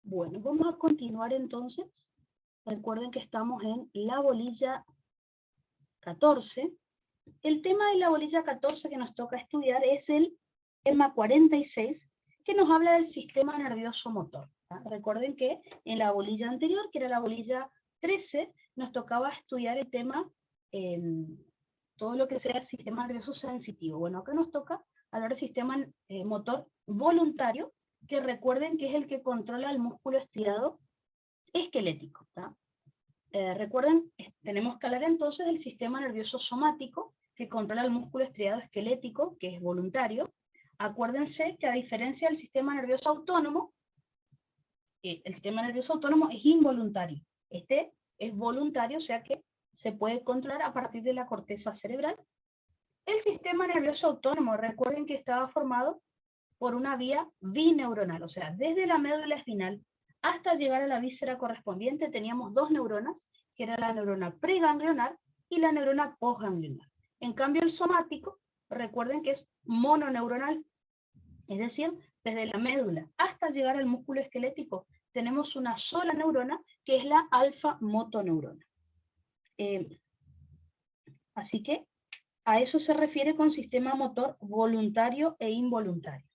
Bueno, vamos a continuar entonces. Recuerden que estamos en la bolilla 14. El tema de la bolilla 14 que nos toca estudiar es el tema 46, que nos habla del sistema nervioso motor. Recuerden que en la bolilla anterior, que era la bolilla 13, nos tocaba estudiar el tema, todo lo que sea el sistema nervioso sensitivo. Bueno, acá nos toca hablar del sistema motor voluntario, que recuerden que es el que controla el músculo estriado esquelético. Recuerden, tenemos que hablar entonces del sistema nervioso somático, que controla el músculo estriado esquelético, que es voluntario. Acuérdense que a diferencia del sistema nervioso autónomo, el sistema nervioso autónomo es involuntario. Este es voluntario, o sea que se puede controlar a partir de la corteza cerebral. El sistema nervioso autónomo, recuerden que estaba formado por una vía bineuronal, o sea, desde la médula espinal hasta llegar a la víscera correspondiente teníamos dos neuronas, que era la neurona preganglionar y la neurona postganglionar. En cambio el somático, recuerden que es mononeuronal, es decir, desde la médula hasta llegar al músculo esquelético tenemos una sola neurona, que es la alfa-motoneurona. Así que a eso se refiere con sistema motor voluntario e involuntario.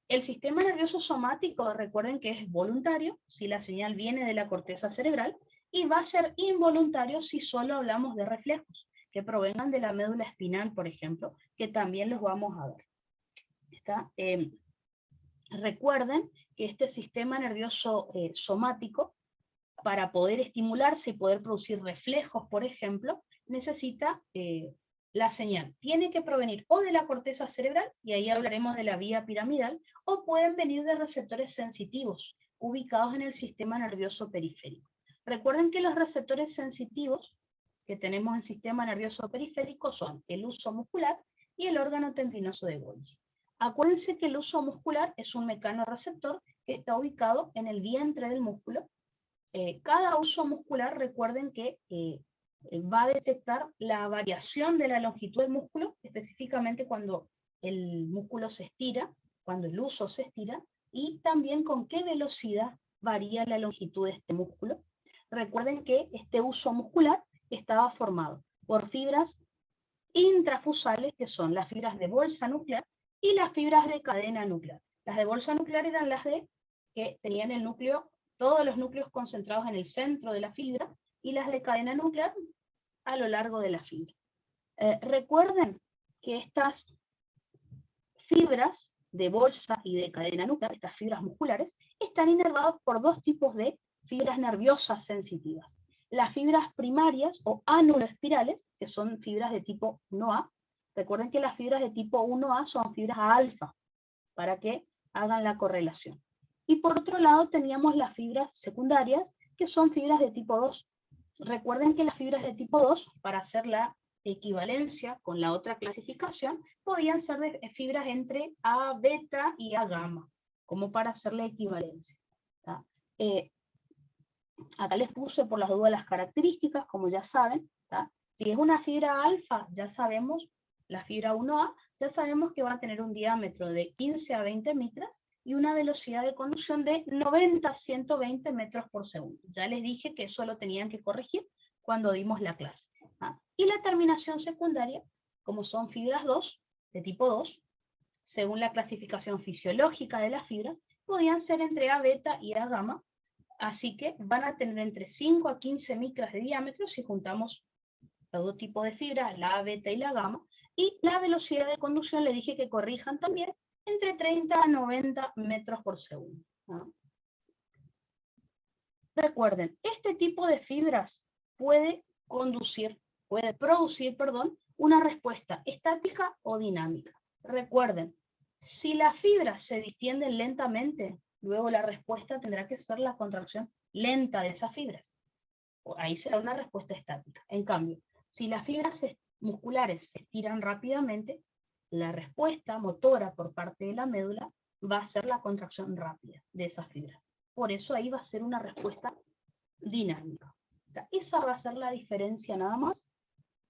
El sistema nervioso somático, recuerden que es voluntario si la señal viene de la corteza cerebral, y va a ser involuntario si solo hablamos de reflejos que provengan de la médula espinal, por ejemplo, que también los vamos a ver. Recuerden que este sistema nervioso somático, para poder estimularse y poder producir reflejos, por ejemplo, necesita la señal. Tiene que provenir o de la corteza cerebral, y ahí hablaremos de la vía piramidal, o pueden venir de receptores sensitivos, ubicados en el sistema nervioso periférico. Recuerden que los receptores sensitivos que tenemos en el sistema nervioso periférico son el huso muscular y el órgano tendinoso de Golgi. Acuérdense que el huso muscular es un mecanorreceptor que está ubicado en el vientre del músculo. Cada huso muscular, recuerden que va a detectar la variación de la longitud del músculo, específicamente cuando el músculo se estira, cuando el huso se estira, y también con qué velocidad varía la longitud de este músculo. Recuerden que este huso muscular estaba formado por fibras intrafusales, que son las fibras de bolsa nuclear, y las fibras de cadena nuclear. Las de bolsa nuclear eran las que tenían el núcleo, todos los núcleos concentrados en el centro de la fibra, y las de cadena nuclear a lo largo de la fibra. Recuerden que estas fibras de bolsa y de cadena nuclear, estas fibras musculares, están inervadas por dos tipos de fibras nerviosas sensitivas. Las fibras primarias o anuloespirales, que son fibras de tipo 1A. Recuerden que las fibras de tipo 1A son fibras alfa, para que hagan la correlación. Y por otro lado teníamos las fibras secundarias, que son fibras de tipo 2. Recuerden que las fibras de tipo 2, para hacer la equivalencia con la otra clasificación, podían ser de fibras entre A beta y A gamma, como para hacer la equivalencia. Acá les puse por las dudas las características, como ya saben. Si es una fibra alfa, ya sabemos, la fibra 1A, ya sabemos que va a tener un diámetro de 15 a 20 micras y una velocidad de conducción de 90 a 120 metros por segundo. Ya les dije que eso lo tenían que corregir cuando dimos la clase. Y la terminación secundaria, como son fibras 2, de tipo 2, según la clasificación fisiológica de las fibras, podían ser entre A beta y A gamma, así que van a tener entre 5 a 15 micras de diámetro si juntamos los dos tipos de fibras, la A beta y la gamma, y la velocidad de conducción le dije que corrijan también entre 30 a 90 metros por segundo. Recuerden, este tipo de fibras puede producir una respuesta estática o dinámica. Recuerden, si las fibras se distienden lentamente, luego la respuesta tendrá que ser la contracción lenta de esas fibras. Ahí será una respuesta estática. En cambio, si las fibras musculares se estiran rápidamente, la respuesta motora por parte de la médula va a ser la contracción rápida de esas fibras. Por eso ahí va a ser una respuesta dinámica. Esa va a ser la diferencia nada más,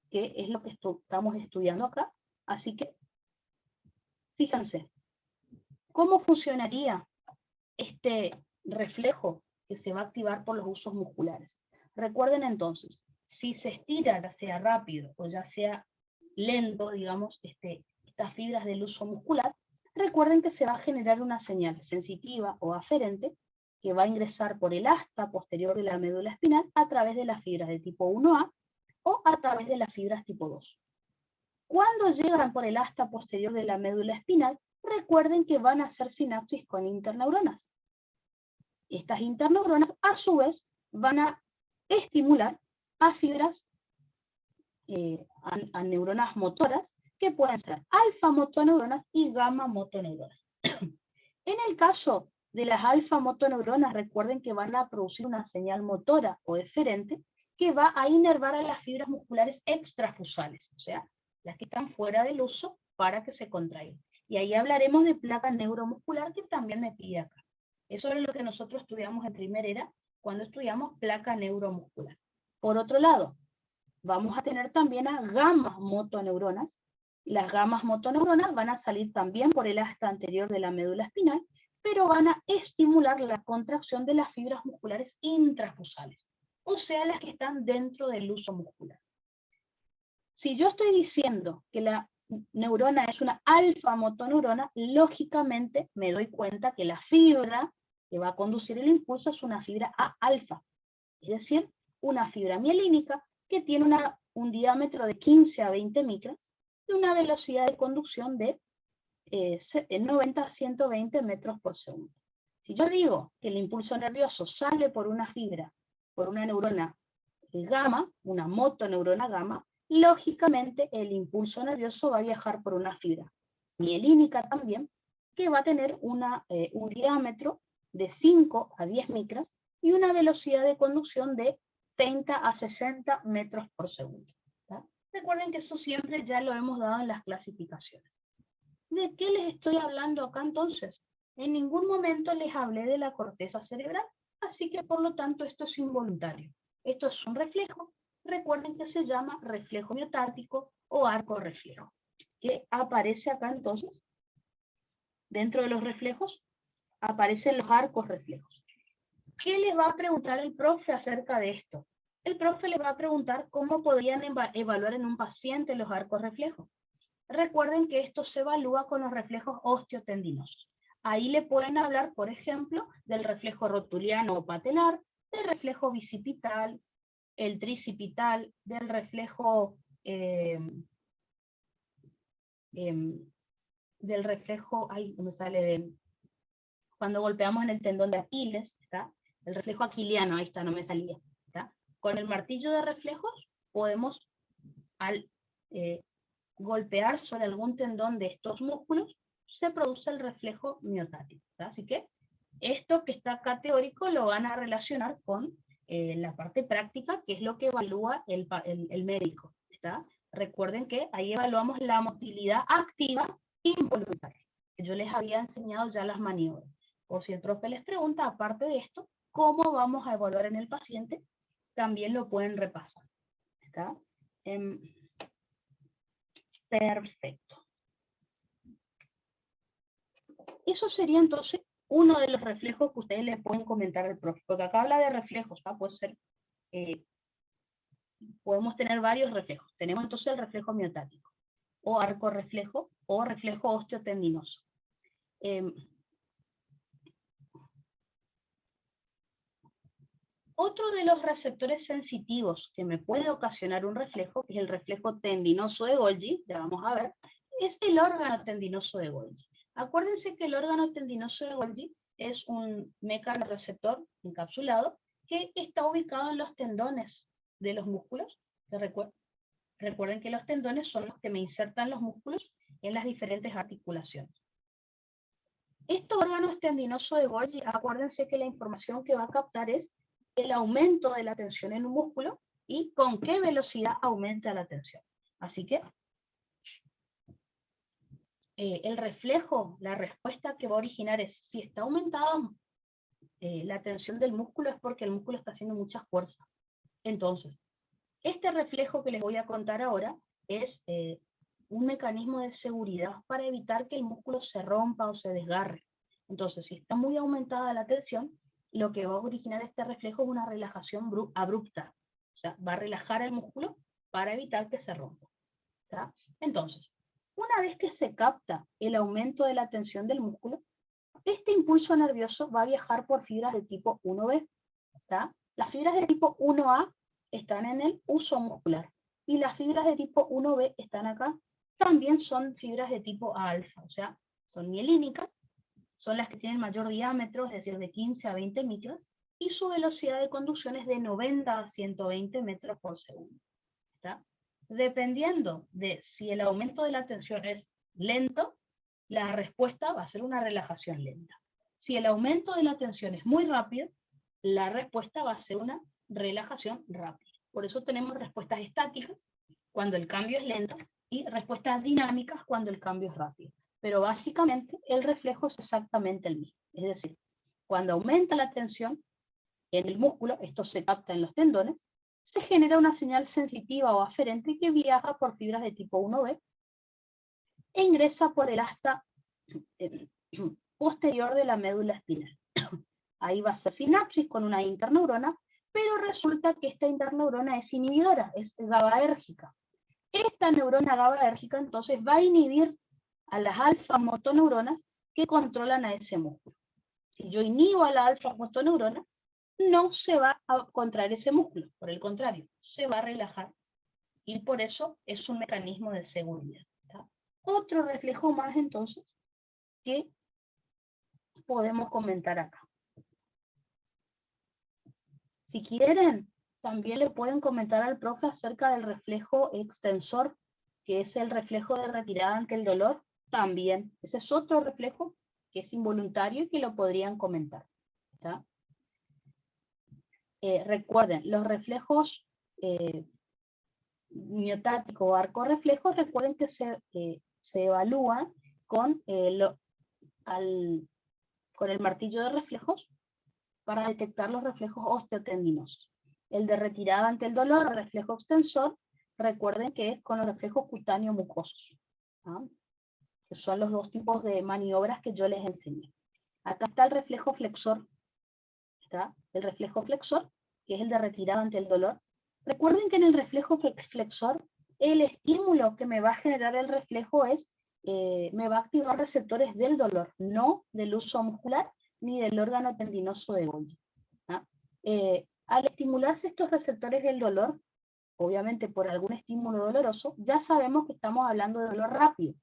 que es lo que estamos estudiando acá. Así que, fíjense, ¿cómo funcionaría este reflejo que se va a activar por los usos musculares. Recuerden entonces, si se estira, ya sea rápido o ya sea lento, digamos, estas fibras del uso muscular, recuerden que se va a generar una señal sensitiva o aferente que va a ingresar por el asta posterior de la médula espinal a través de las fibras de tipo 1A o a través de las fibras tipo 2. Cuando llegan por el asta posterior de la médula espinal, recuerden que van a hacer sinapsis con interneuronas. Estas interneuronas, a su vez, van a estimular a fibras, a neuronas motoras, que pueden ser alfa-motoneuronas y gamma-motoneuronas. En el caso de las alfa-motoneuronas, recuerden que van a producir una señal motora o eferente que va a inervar a las fibras musculares extrafusales, o sea, las que están fuera del uso para que se contraigan. Y ahí hablaremos de placa neuromuscular que también me pide acá. Eso es lo que nosotros estudiamos en primer era cuando estudiamos placa neuromuscular. Por otro lado, vamos a tener también a gamas motoneuronas. Las gamas motoneuronas van a salir también por el asta anterior de la médula espinal, pero van a estimular la contracción de las fibras musculares intrafusales, o sea, las que están dentro del uso muscular. Si yo estoy diciendo que la neurona es una alfa-motoneurona, lógicamente me doy cuenta que la fibra que va a conducir el impulso es una fibra A-alfa, es decir, una fibra mielínica que tiene un diámetro de 15 a 20 micras y una velocidad de conducción de 90 a 120 metros por segundo. Si yo digo que el impulso nervioso sale por una fibra, por una neurona gamma, una motoneurona gamma, lógicamente el impulso nervioso va a viajar por una fibra mielínica también, que va a tener un diámetro de 5 a 10 micras y una velocidad de conducción de 30 a 60 metros por segundo. ¿Tá? Recuerden que eso siempre ya lo hemos dado en las clasificaciones. ¿De qué les estoy hablando acá entonces? En ningún momento les hablé de la corteza cerebral, así que por lo tanto esto es involuntario. Esto es un reflejo, recuerden que se llama reflejo miotártico o arco reflejo, que aparece acá entonces. Dentro de los reflejos aparecen los arcos reflejos. ¿Qué les va a preguntar el profe acerca de esto? El profe les va a preguntar cómo podrían evaluar en un paciente los arcos reflejos. Recuerden que esto se evalúa con los reflejos osteotendinosos. Ahí le pueden hablar, por ejemplo, del reflejo rotuliano o patelar, del reflejo bicipital, el tricipital, del reflejo ahí me sale cuando golpeamos en el tendón de Aquiles, ¿está? El reflejo aquiliano, ahí está, no me salía, ¿está? Con el martillo de reflejos podemos, al golpear sobre algún tendón de estos músculos, se produce el reflejo miotático, ¿tá? Así que esto que está acá teórico lo van a relacionar con la parte práctica, que es lo que evalúa el médico, ¿está? Recuerden que ahí evaluamos la motilidad activa involuntaria, que yo les había enseñado ya las maniobras. O si el profe les pregunta, aparte de esto, ¿cómo vamos a evaluar en el paciente? También lo pueden repasar, ¿está? Perfecto. Eso sería entonces uno de los reflejos que ustedes le pueden comentar al profe, porque acá habla de reflejos, ¿no? Puede ser, podemos tener varios reflejos. Tenemos entonces el reflejo miotático, o arco reflejo, o reflejo osteotendinoso. Otro de los receptores sensitivos que me puede ocasionar un reflejo, que es el reflejo tendinoso de Golgi, ya vamos a ver, es el órgano tendinoso de Golgi. Acuérdense que el órgano tendinoso de Golgi es un mecanorreceptor encapsulado que está ubicado en los tendones de los músculos. Recuerden que los tendones son los que me insertan los músculos en las diferentes articulaciones. Estos órganos tendinosos de Golgi, acuérdense que la información que va a captar es el aumento de la tensión en un músculo y con qué velocidad aumenta la tensión. Así que el reflejo, la respuesta que va a originar es si está aumentada la tensión del músculo es porque el músculo está haciendo mucha fuerza. Entonces, este reflejo que les voy a contar ahora es un mecanismo de seguridad para evitar que el músculo se rompa o se desgarre. Entonces, si está muy aumentada la tensión, lo que va a originar este reflejo es una relajación abrupta. O sea, va a relajar el músculo para evitar que se rompa. ¿Tá? Entonces, una vez que se capta el aumento de la tensión del músculo, este impulso nervioso va a viajar por fibras de tipo 1B. ¿Tá? Las fibras de tipo 1A están en el uso muscular y las fibras de tipo 1B están acá. También son fibras de tipo alfa, o sea, son mielínicas, son las que tienen mayor diámetro, es decir, de 15 a 20 micras, y su velocidad de conducción es de 90 a 120 metros por segundo. ¿Tá? Dependiendo de si el aumento de la tensión es lento, la respuesta va a ser una relajación lenta. Si el aumento de la tensión es muy rápido, la respuesta va a ser una relajación rápida. Por eso tenemos respuestas estáticas cuando el cambio es lento y respuestas dinámicas cuando el cambio es rápido. Pero básicamente el reflejo es exactamente el mismo. Es decir, cuando aumenta la tensión en el músculo, esto se capta en los tendones, se genera una señal sensitiva o aferente que viaja por fibras de tipo 1B e ingresa por el asta posterior de la médula espinal. Ahí va a ser sinapsis con una interneurona, pero resulta que esta interneurona es inhibidora, es GABAérgica. Esta neurona GABAérgica entonces va a inhibir a las alfa-motoneuronas que controlan a ese músculo. Si yo inhibo a la alfa-motoneurona, no se va a contraer ese músculo, por el contrario, se va a relajar. Y por eso es un mecanismo de seguridad. ¿Tá? Otro reflejo más entonces que podemos comentar acá. Si quieren, también le pueden comentar al profe acerca del reflejo extensor, que es el reflejo de retirada ante el dolor, también. Ese es otro reflejo que es involuntario y que lo podrían comentar. ¿Tá? Recuerden, los reflejos miotático o arco reflejo, recuerden que se evalúa con el martillo de reflejos para detectar los reflejos osteotendinosos. El de retirada ante el dolor, el reflejo extensor, recuerden que es con los reflejos cutáneo mucosos, ¿no? Que son los dos tipos de maniobras que yo les enseñé. Acá está el reflejo flexor, ¿está? El reflejo flexor, que es el de retirada ante el dolor. Recuerden que en el reflejo flexor, el estímulo que me va a generar el reflejo es, me va a activar receptores del dolor, no del uso muscular, ni del órgano tendinoso de Golgi. ¿Ah? Al estimularse estos receptores del dolor, obviamente por algún estímulo doloroso, ya sabemos que estamos hablando de dolor rápido.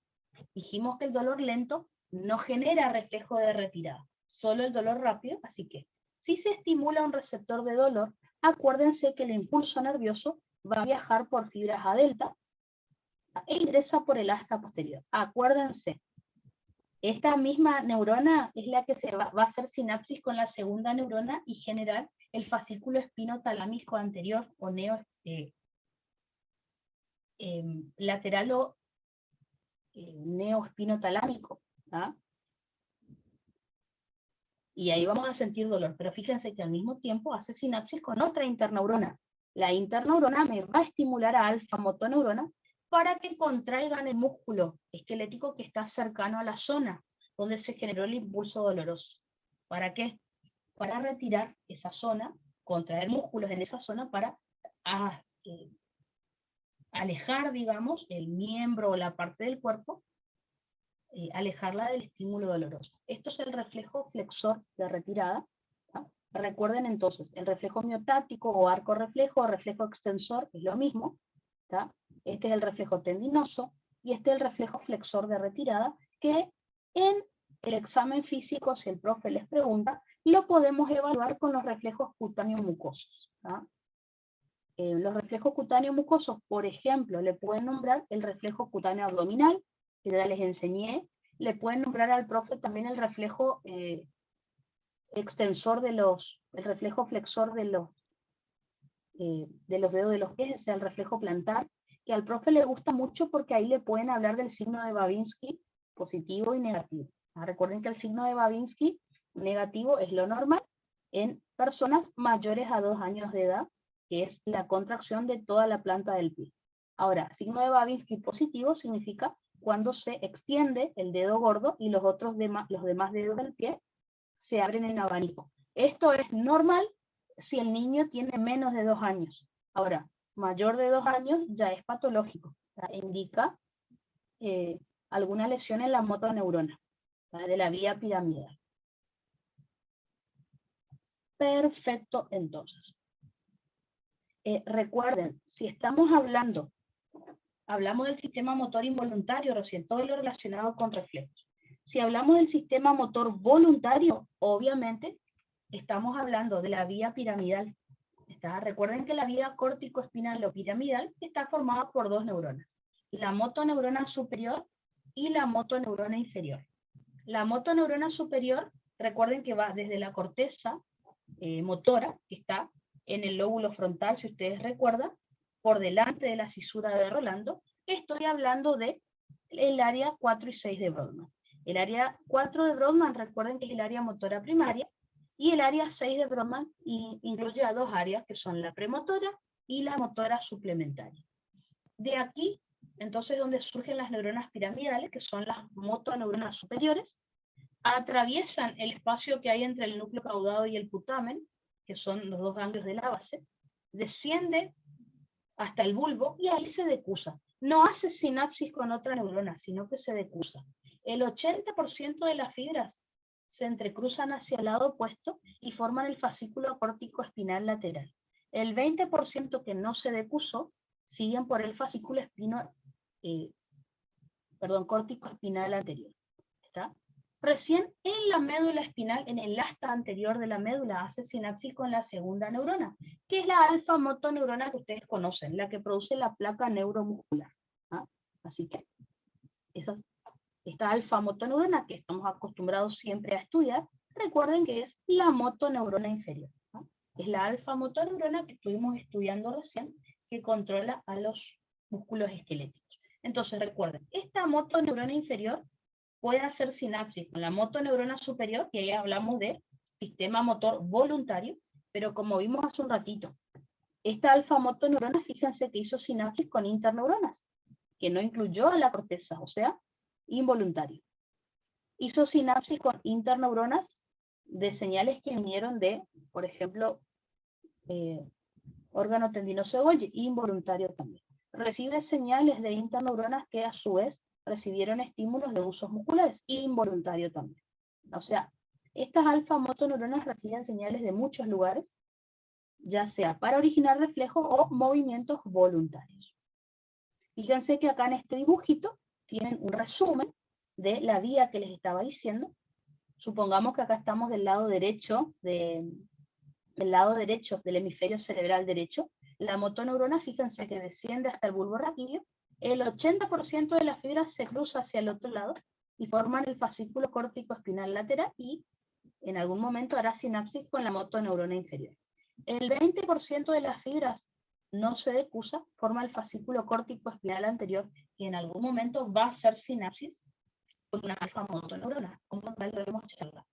Dijimos que el dolor lento no genera reflejo de retirada, solo el dolor rápido, así que si se estimula un receptor de dolor, acuérdense que el impulso nervioso va a viajar por fibras A delta e ingresa por el asta posterior. Acuérdense, esta misma neurona es la que va a hacer sinapsis con la segunda neurona y generar el fascículo espinotalámico anterior o lateral o neoespinotalámico. ¿Ah? Y ahí vamos a sentir dolor, pero fíjense que al mismo tiempo hace sinapsis con otra interneurona. La interneurona me va a estimular a alfa-motoneuronas para que contraigan el músculo esquelético que está cercano a la zona donde se generó el impulso doloroso. ¿Para qué? Para retirar esa zona, contraer músculos en esa zona para alejar, digamos, el miembro o la parte del cuerpo, alejarla del estímulo doloroso. Esto es el reflejo flexor de retirada. ¿No? Recuerden entonces, el reflejo miotático o arco reflejo o reflejo extensor es lo mismo. ¿Tá? Este es el reflejo tendinoso y este es el reflejo flexor de retirada que en el examen físico, si el profe les pregunta, lo podemos evaluar con los reflejos cutáneos mucosos. ¿Tá? Los reflejos cutáneos mucosos, por ejemplo, le pueden nombrar el reflejo cutáneo abdominal, que ya les enseñé. Le pueden nombrar al profe también el reflejo extensor el reflejo flexor de los dedos de los pies, o sea, el reflejo plantar, que al profe le gusta mucho porque ahí le pueden hablar del signo de Babinski, positivo y negativo. Recuerden que el signo de Babinski negativo es lo normal en personas mayores a 2 años de edad, que es la contracción de toda la planta del pie. Ahora, signo de Babinski positivo significa cuando se extiende el dedo gordo y los demás dedos del pie se abren en abanico. Esto es normal si el niño tiene menos de 2 años. Ahora, mayor de 2 años ya es patológico, indica alguna lesión en la motoneurona de la vía piramidal. Perfecto, entonces. Recuerden, si estamos hablamos del sistema motor involuntario recién, todo lo relacionado con reflejos. Si hablamos del sistema motor voluntario, obviamente estamos hablando de la vía piramidal. Recuerden que la vía córtico-espinal o piramidal está formada por 2 neuronas, la motoneurona superior y la motoneurona inferior. La motoneurona superior, recuerden que va desde la corteza motora, que está en el lóbulo frontal, si ustedes recuerdan, por delante de la cisura de Rolando. Estoy hablando de el área 4 y 6 de Brodmann. El área 4 de Brodmann, recuerden que es el área motora primaria, y el área 6 de Brodmann incluye a 2 áreas, que son la premotora y la motora suplementaria. De aquí, entonces, donde surgen las neuronas piramidales, que son las motoneuronas superiores, atraviesan el espacio que hay entre el núcleo caudado y el putamen, que son los 2 ganglios de la base, desciende hasta el bulbo y ahí se decusa. No hace sinapsis con otra neurona, sino que se decusa. El 80% de las fibras se entrecruzan hacia el lado opuesto y forman el fascículo córtico espinal lateral. El 20% que no se decusó siguen por el fascículo córtico espinal anterior. ¿Está? Recién en la médula espinal, en el asta anterior de la médula, hace sinapsis con la segunda neurona, que es la alfa motoneurona que ustedes conocen, la que produce la placa neuromuscular. ¿Ah? Así que esta alfa motoneurona que estamos acostumbrados siempre a estudiar, recuerden que es la motoneurona inferior. ¿Ah? Es la alfa motoneurona que estuvimos estudiando recién, que controla a los músculos esqueléticos. Entonces recuerden, esta motoneurona inferior puede hacer sinapsis con la motoneurona superior, y ahí hablamos de sistema motor voluntario, pero como vimos hace un ratito, esta alfa motoneurona, fíjense que hizo sinapsis con interneuronas, que no incluyó a la corteza, o sea, involuntario. Hizo sinapsis con interneuronas de señales que vinieron de, por ejemplo, órgano tendinoso de Golgi, involuntario también. Recibe señales de interneuronas que a su vez recibieron estímulos de usos musculares, involuntario también. O sea, estas alfa motoneuronas reciben señales de muchos lugares, ya sea para originar reflejos o movimientos voluntarios. Fíjense que acá en este dibujito tienen un resumen de la vía que les estaba diciendo. Supongamos que acá estamos del lado derecho del hemisferio cerebral derecho. La motoneurona, fíjense que desciende hasta el bulbo raquídeo. El 80% de las fibras se cruza hacia el otro lado y forman el fascículo córtico espinal lateral y en algún momento hará sinapsis con la motoneurona inferior. El 20% de las fibras no se decusa, forma el fascículo córtico espinal anterior y en algún momento va a hacer sinapsis con una alfa motoneurona, como tal lo hemos charlado.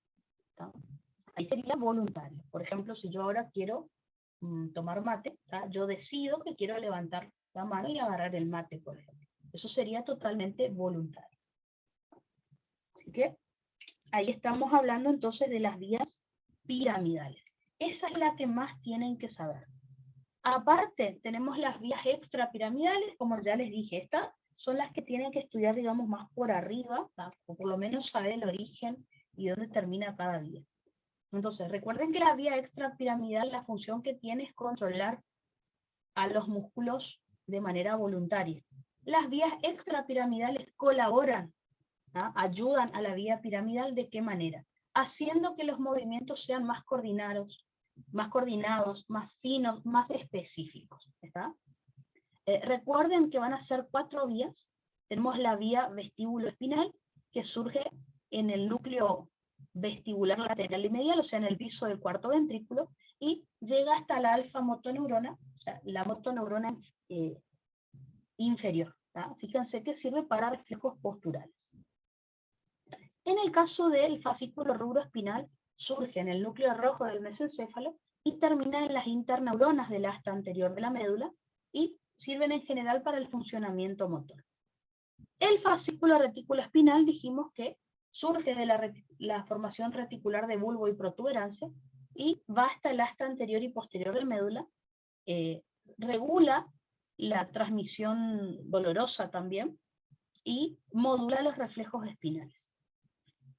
Ahí sería voluntario. Por ejemplo, si yo ahora quiero tomar mate, yo decido que quiero levantar la mano y agarrar el mate, por ejemplo. Eso sería totalmente voluntario. Así que ahí estamos hablando entonces de las vías piramidales. Esa es la que más tienen que saber. Aparte, tenemos las vías extrapiramidales, como ya les dije, estas son las que tienen que estudiar, digamos, más por arriba, o por lo menos saber el origen y dónde termina cada vía. Entonces, recuerden que la vía extrapiramidal, la función que tiene es controlar a los músculos de manera voluntaria. Las vías extrapiramidales colaboran, ayudan a la vía piramidal, ¿de qué manera? Haciendo que los movimientos sean más coordinados, más finos, más específicos. Recuerden que van a ser 4 vías. Tenemos la vía vestíbulo-espinal, que surge en el núcleo vestibular lateral y medial, o sea, en el piso del cuarto ventrículo, y llega hasta la alfa motoneurona, o sea, la motoneurona inferior. Fíjense que sirve para reflejos posturales. En el caso del fascículo rubroespinal, surge en el núcleo rojo del mesencéfalo y termina en las interneuronas del asta anterior de la médula y sirven en general para el funcionamiento motor. El fascículo reticuloespinal dijimos que surge de la formación reticular de bulbo y protuberancia y va hasta el asta anterior y posterior de médula, regula la transmisión dolorosa también, y modula los reflejos espinales.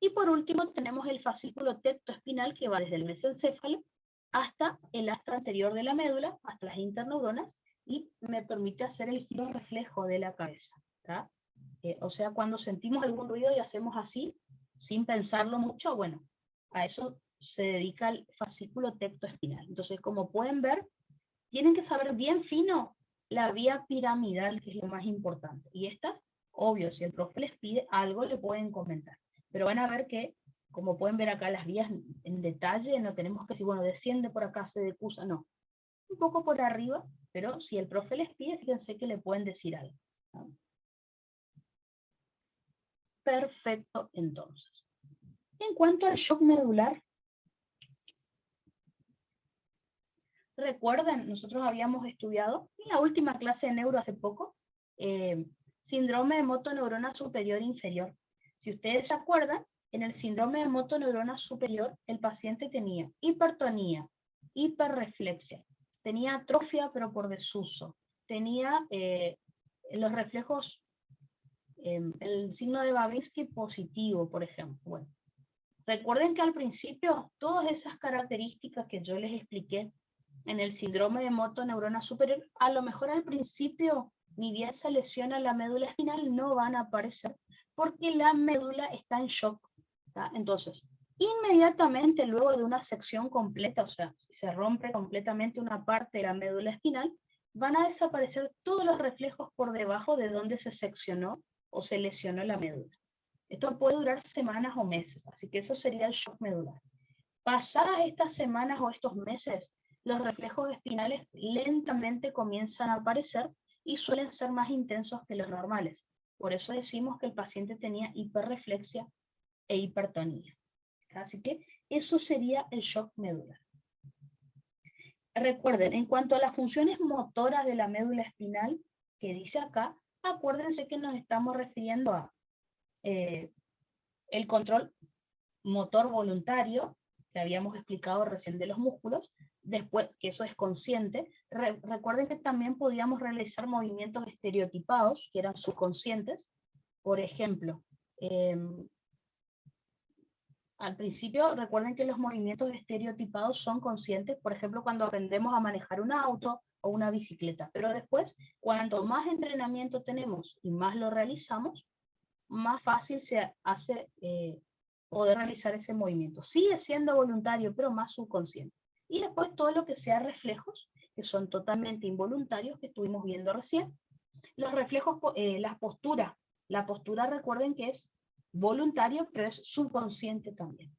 Y por último tenemos el fascículo tectoespinal que va desde el mesencéfalo hasta el asta anterior de la médula, hasta las interneuronas, y me permite hacer el giro reflejo de la cabeza. O sea, cuando sentimos algún ruido y hacemos así, sin pensarlo mucho, bueno, a eso se dedica el fascículo tectoespinal. Entonces, como pueden ver, tienen que saber bien fino la vía piramidal, que es lo más importante. Y estas, obvio, si el profe les pide algo, le pueden comentar. Pero van a ver que, como pueden ver acá las vías en detalle, no tenemos que decir, bueno, desciende por acá, se decusa, no. Un poco por arriba, pero si el profe les pide, fíjense que le pueden decir algo, ¿no? Perfecto, entonces. En cuanto al shock medular, recuerden, nosotros habíamos estudiado en la última clase de neuro hace poco, síndrome de motoneurona superior e inferior. Si ustedes se acuerdan, en el síndrome de motoneurona superior, el paciente tenía hipertonía, hiperreflexia, tenía atrofia pero por desuso, tenía los reflejos, el signo de Babinski positivo, por ejemplo. Bueno, recuerden que al principio todas esas características que yo les expliqué en el síndrome de motoneurona superior, a lo mejor al principio, ni bien se lesiona la médula espinal, no van a aparecer, porque la médula está en shock. ¿Tá? Entonces, inmediatamente luego de una sección completa, o sea, si se rompe completamente una parte de la médula espinal, van a desaparecer todos los reflejos por debajo de donde se seccionó o se lesionó la médula. Esto puede durar semanas o meses, así que eso sería el shock medular. Pasadas estas semanas o estos meses, los reflejos espinales lentamente comienzan a aparecer y suelen ser más intensos que los normales. Por eso decimos que el paciente tenía hiperreflexia e hipertonía. Así que eso sería el shock medular. Recuerden, en cuanto a las funciones motoras de la médula espinal, que dice acá, acuérdense que nos estamos refiriendo a el control motor voluntario, que habíamos explicado recién de los músculos, después que eso es consciente. Recuerden que también podíamos realizar movimientos estereotipados, que eran subconscientes. Por ejemplo, al principio recuerden que los movimientos estereotipados son conscientes, por ejemplo, cuando aprendemos a manejar un auto o una bicicleta, pero después, cuanto más entrenamiento tenemos y más lo realizamos, más fácil se hace poder realizar ese movimiento. Sigue siendo voluntario, pero más subconsciente. Y después todo lo que sea reflejos, que son totalmente involuntarios, que estuvimos viendo recién. Los reflejos, las posturas. La postura, recuerden que es voluntario, pero es subconsciente también.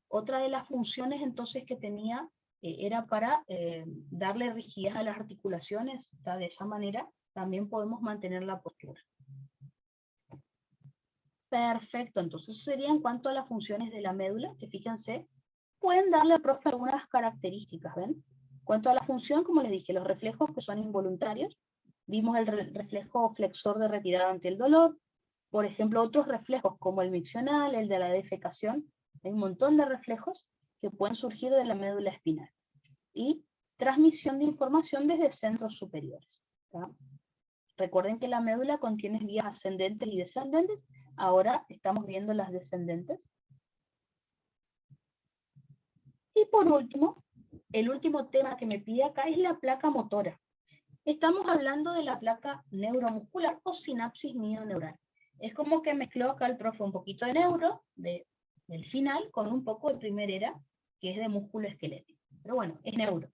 Otra de las funciones entonces que tenía era para darle rigidez a las articulaciones. De esa manera también podemos mantener la postura. Perfecto, entonces eso sería en cuanto a las funciones de la médula, que fíjense, pueden darle al profe algunas características, ¿ven? En cuanto a la función, como les dije, los reflejos que son involuntarios, vimos el reflejo flexor de retirada ante el dolor, por ejemplo, otros reflejos como el miccional, el de la defecación, hay un montón de reflejos que pueden surgir de la médula espinal. Y transmisión de información desde centros superiores. ¿Tá? Recuerden que la médula contiene vías ascendentes y descendentes. Ahora estamos viendo las descendentes. Y por último, el último tema que me pide acá es la placa motora. Estamos hablando de la placa neuromuscular o sinapsis mioneural. Es como que mezcló acá el profe un poquito de neuro, del final, con un poco de primera era, que es de músculo esquelético. Pero bueno, es neuro.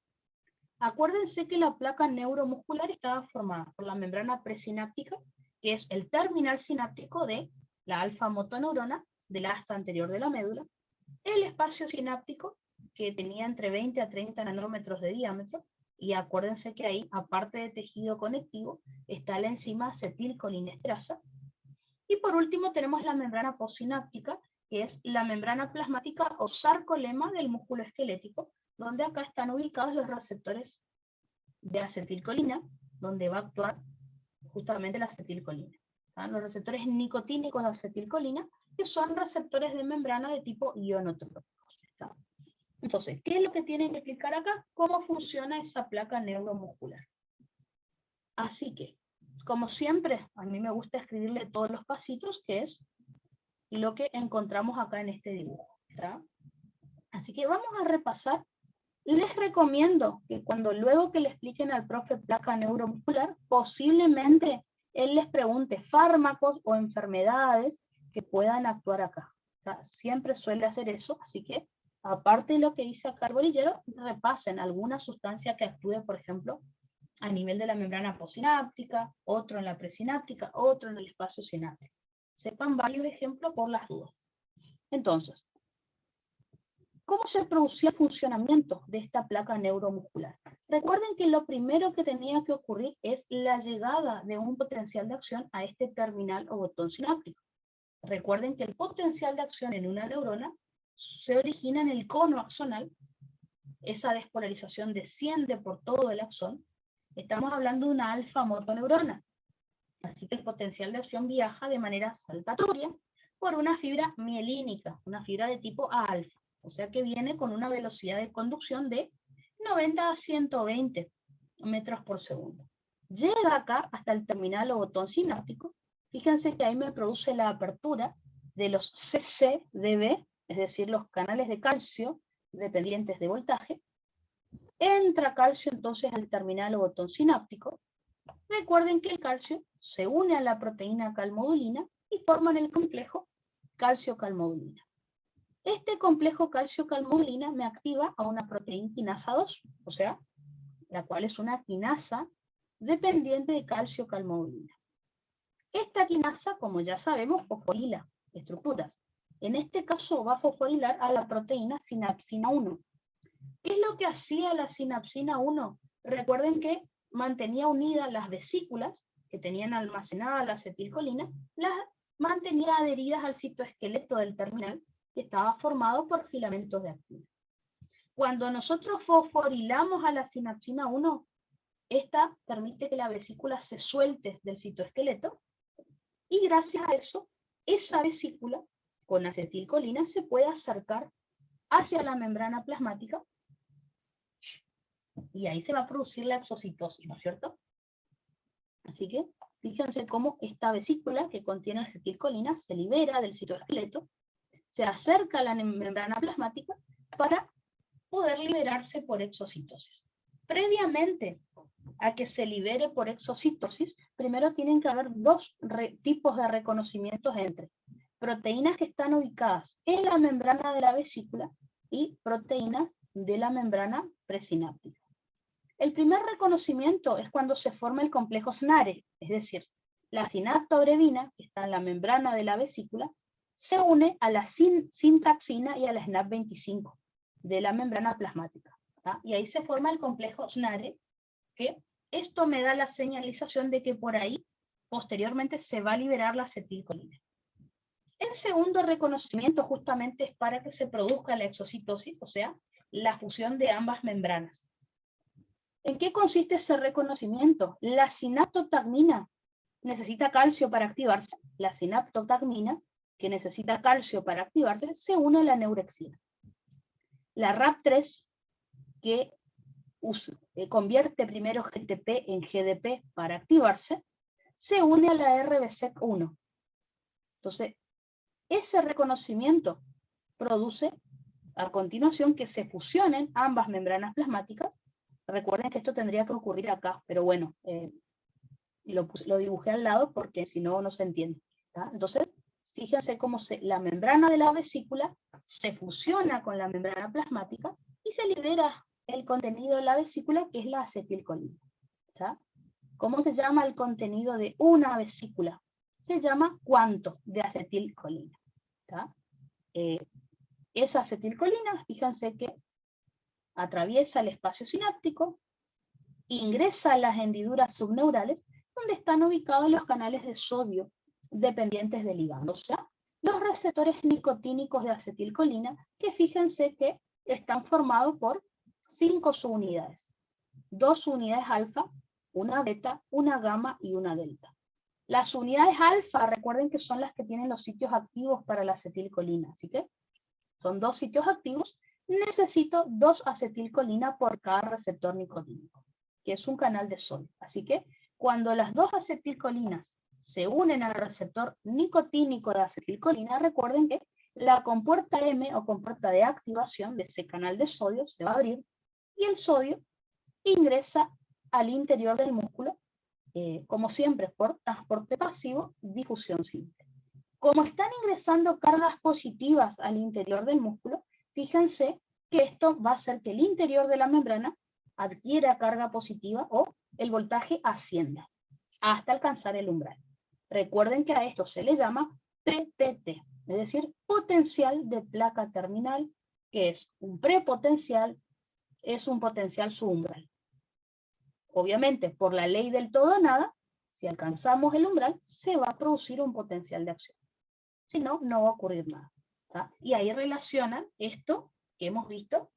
Acuérdense que la placa neuromuscular estaba formada por la membrana presináptica, que es el terminal sináptico de la alfa motoneurona, del asta anterior de la médula, el espacio sináptico, que tenía entre 20 a 30 nanómetros de diámetro, y acuérdense que ahí, aparte de tejido conectivo, está la enzima acetilcolinesterasa, y por último tenemos la membrana postsináptica, que es la membrana plasmática o sarcolema del músculo esquelético, donde acá están ubicados los receptores de acetilcolina, donde va a actuar justamente la acetilcolina. Los receptores nicotínicos de acetilcolina, que son receptores de membrana de tipo ionotrópicos. Entonces, ¿qué es lo que tienen que explicar acá? ¿Cómo funciona esa placa neuromuscular? Así que, como siempre, a mí me gusta escribirle todos los pasitos, que es lo que encontramos acá en este dibujo, ¿tá? Así que vamos a repasar. Les recomiendo que luego que le expliquen al profe placa neuromuscular, posiblemente él les pregunte fármacos o enfermedades que puedan actuar acá. ¿Tá? Siempre suele hacer eso, así que aparte de lo que dice acá el bolillero, repasen alguna sustancia que actúe, por ejemplo, a nivel de la membrana postsináptica, otro en la presináptica, otro en el espacio sináptico. Sepan varios ejemplos por las dudas. Entonces, ¿cómo se producía el funcionamiento de esta placa neuromuscular? Recuerden que lo primero que tenía que ocurrir es la llegada de un potencial de acción a este terminal o botón sináptico. Recuerden que el potencial de acción en una neurona se origina en el cono axonal. Esa despolarización desciende por todo el axón. Estamos hablando de una alfa-motoneurona. Así que el potencial de acción viaja de manera saltatoria por una fibra mielínica, una fibra de tipo A-alfa. O sea que viene con una velocidad de conducción de 90 a 120 metros por segundo. Llega acá hasta el terminal o botón sináptico. Fíjense que ahí me produce la apertura de los CCDB, es decir, los canales de calcio dependientes de voltaje. Entra calcio entonces al terminal o botón sináptico. Recuerden que el calcio se une a la proteína calmodulina y forman el complejo calcio-calmodulina. Este complejo calcio-calmodulina me activa a una proteína quinasa 2, o sea, la cual es una quinasa dependiente de calcio-calmodulina. Esta quinasa, como ya sabemos, fosforila estructuras. En este caso va a fosforilar a la proteína sinapsina 1. ¿Qué es lo que hacía la sinapsina 1? Recuerden que mantenía unidas las vesículas que tenían almacenada la acetilcolina, las mantenía adheridas al citoesqueleto del terminal, que estaba formado por filamentos de actina. Cuando nosotros fosforilamos a la sinapsina 1, esta permite que la vesícula se suelte del citoesqueleto, y gracias a eso, esa vesícula con acetilcolina se puede acercar hacia la membrana plasmática, y ahí se va a producir la exocitosis, ¿no es cierto? Así que fíjense cómo esta vesícula que contiene acetilcolina se libera del citoesqueleto, se acerca a la membrana plasmática para poder liberarse por exocitosis. Previamente a que se libere por exocitosis, primero tienen que haber dos tipos de reconocimientos entre proteínas que están ubicadas en la membrana de la vesícula y proteínas de la membrana presináptica. El primer reconocimiento es cuando se forma el complejo SNARE, es decir, la sinaptobrevina, que está en la membrana de la vesícula, se une a la sintaxina y a la SNAP25 de la membrana plasmática. ¿tá? Y ahí se forma el complejo SNARE, que esto me da la señalización de que por ahí posteriormente se va a liberar la acetilcolina. El segundo reconocimiento justamente es para que se produzca la exocitosis, o sea, la fusión de ambas membranas. ¿En qué consiste ese reconocimiento? La sinaptotagmina necesita calcio para activarse. La sinaptotagmina, que necesita calcio para activarse, se une a la neurexina. La RAP3, que convierte primero GTP en GDP para activarse, se une a la RBSEC1. Entonces, ese reconocimiento produce a continuación que se fusionen ambas membranas plasmáticas. Recuerden que esto tendría que ocurrir acá, pero bueno, lo dibujé al lado porque si no, no se entiende. ¿tá? Entonces, fíjense cómo la membrana de la vesícula se fusiona con la membrana plasmática y se libera el contenido de la vesícula, que es la acetilcolina. ¿tá? ¿Cómo se llama el contenido de una vesícula? Se llama cuanto de acetilcolina. ¿tá? Esa acetilcolina, fíjense que atraviesa el espacio sináptico, ingresa a las hendiduras subneurales, donde están ubicados los canales de sodio dependientes del ligando, o sea, los receptores nicotínicos de acetilcolina, que fíjense que están formados por 5 subunidades. 2 unidades alfa, una beta, una gamma y una delta. Las unidades alfa, recuerden que son las que tienen los sitios activos para la acetilcolina, así que son 2 sitios activos, necesito 2 acetilcolina por cada receptor nicotínico, que es un canal de sodio. Así que cuando las 2 acetilcolinas se unen al receptor nicotínico de acetilcolina, recuerden que la compuerta M o compuerta de activación de ese canal de sodio se va a abrir y el sodio ingresa al interior del músculo, como siempre, por transporte pasivo, difusión simple. Como están ingresando cargas positivas al interior del músculo, fíjense que esto va a hacer que el interior de la membrana adquiera carga positiva o el voltaje ascienda hasta alcanzar el umbral. Recuerden que a esto se le llama PPT, es decir, potencial de placa terminal, que es un prepotencial, es un potencial subumbral. Obviamente, por la ley del todo o nada, si alcanzamos el umbral, se va a producir un potencial de acción. Si no, no va a ocurrir nada. ¿Tá? Y ahí relacionan esto que hemos visto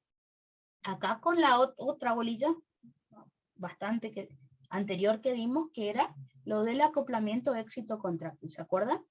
acá con la otra bolilla bastante anterior que dimos, que era lo del acoplamiento éxito-contráctil. ¿Se acuerdan?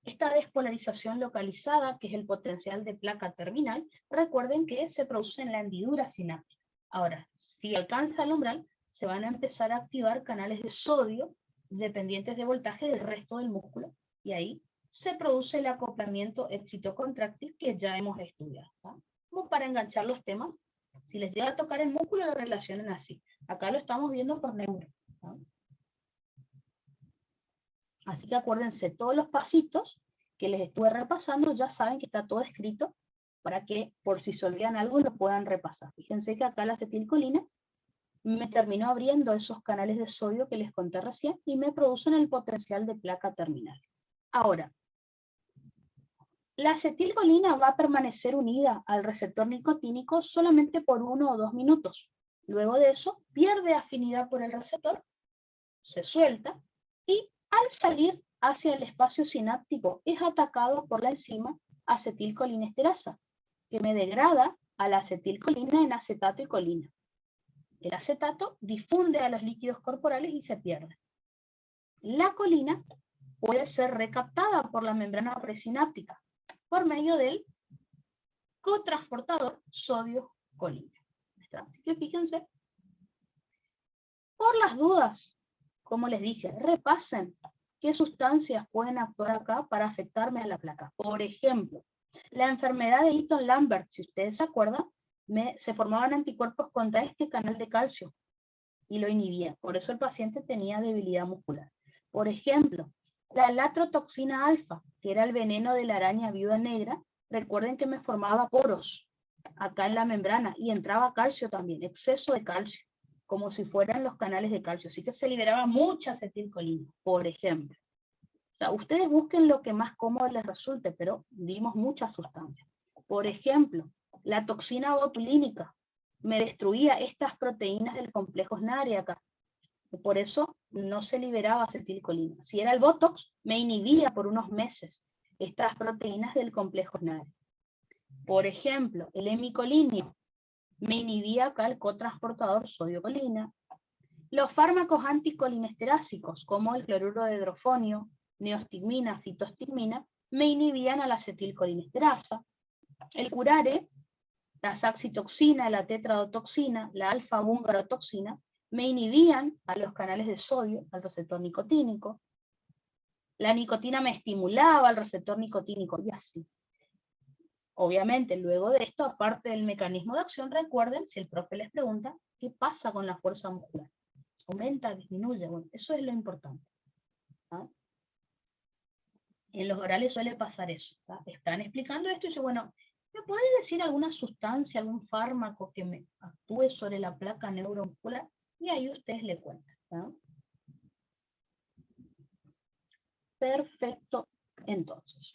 Esta despolarización localizada, que es el potencial de placa terminal, recuerden que se produce en la hendidura sináptica. Ahora, si alcanza el umbral, se van a empezar a activar canales de sodio dependientes de voltaje del resto del músculo, y ahí se produce el acoplamiento éxito-contráctil que ya hemos estudiado. ¿Tá? Como para enganchar los temas, si les llega a tocar el músculo, lo relacionan así. Acá lo estamos viendo por neuro. ¿Tá? Así que acuérdense, todos los pasitos que les estuve repasando, ya saben que está todo escrito para que, por si se olvidan algo, lo puedan repasar. Fíjense que acá la acetilcolina me terminó abriendo esos canales de sodio que les conté recién y me producen el potencial de placa terminal. Ahora, la acetilcolina va a permanecer unida al receptor nicotínico solamente por 1 o 2 minutos. Luego de eso, pierde afinidad por el receptor, se suelta y al salir hacia el espacio sináptico es atacado por la enzima acetilcolinesterasa, que me degrada a la acetilcolina en acetato y colina. El acetato difunde a los líquidos corporales y se pierde. La colina puede ser recaptada por la membrana presináptica por medio del cotransportador sodio-colina. Así que fíjense, por las dudas, como les dije, repasen qué sustancias pueden actuar acá para afectarme a la placa. Por ejemplo, la enfermedad de Eaton-Lambert, si ustedes se acuerdan, se formaban anticuerpos contra este canal de calcio y lo inhibía. Por eso el paciente tenía debilidad muscular. Por ejemplo, la latrotoxina alfa, que era el veneno de la araña viuda negra, recuerden que me formaba poros acá en la membrana y entraba calcio también, exceso de calcio, como si fueran los canales de calcio. Así que se liberaba mucha acetilcolina, por ejemplo. O sea, ustedes busquen lo que más cómodo les resulte, pero dimos muchas sustancias. Por ejemplo, la toxina botulínica me destruía estas proteínas del complejo SNARI acá. Por eso no se liberaba acetilcolina. Si era el Botox, me inhibía por unos meses estas proteínas del complejo SNARI. Por ejemplo, el hemicolinio me inhibía acá el cotransportador sodio-colina. Los fármacos anticolinesterásicos, como el cloruro de hidrofonio, neostigmina, fitostigmina, me inhibían a la acetilcolinesterasa. El curare, la saxitoxina, la tetradotoxina, la alfa-bungarotoxina, me inhibían a los canales de sodio, al receptor nicotínico. La nicotina me estimulaba al receptor nicotínico y así. Obviamente, luego de esto, aparte del mecanismo de acción, recuerden, si el profe les pregunta, ¿qué pasa con la fuerza muscular? ¿Aumenta, disminuye? Bueno, eso es lo importante. ¿Ah? En los orales suele pasar eso. ¿Ah? Están explicando esto y dicen, bueno, ¿me podéis decir alguna sustancia, algún fármaco que me actúe sobre la placa neuromuscular? Y ahí ustedes le cuentan. ¿Ah? Perfecto, entonces.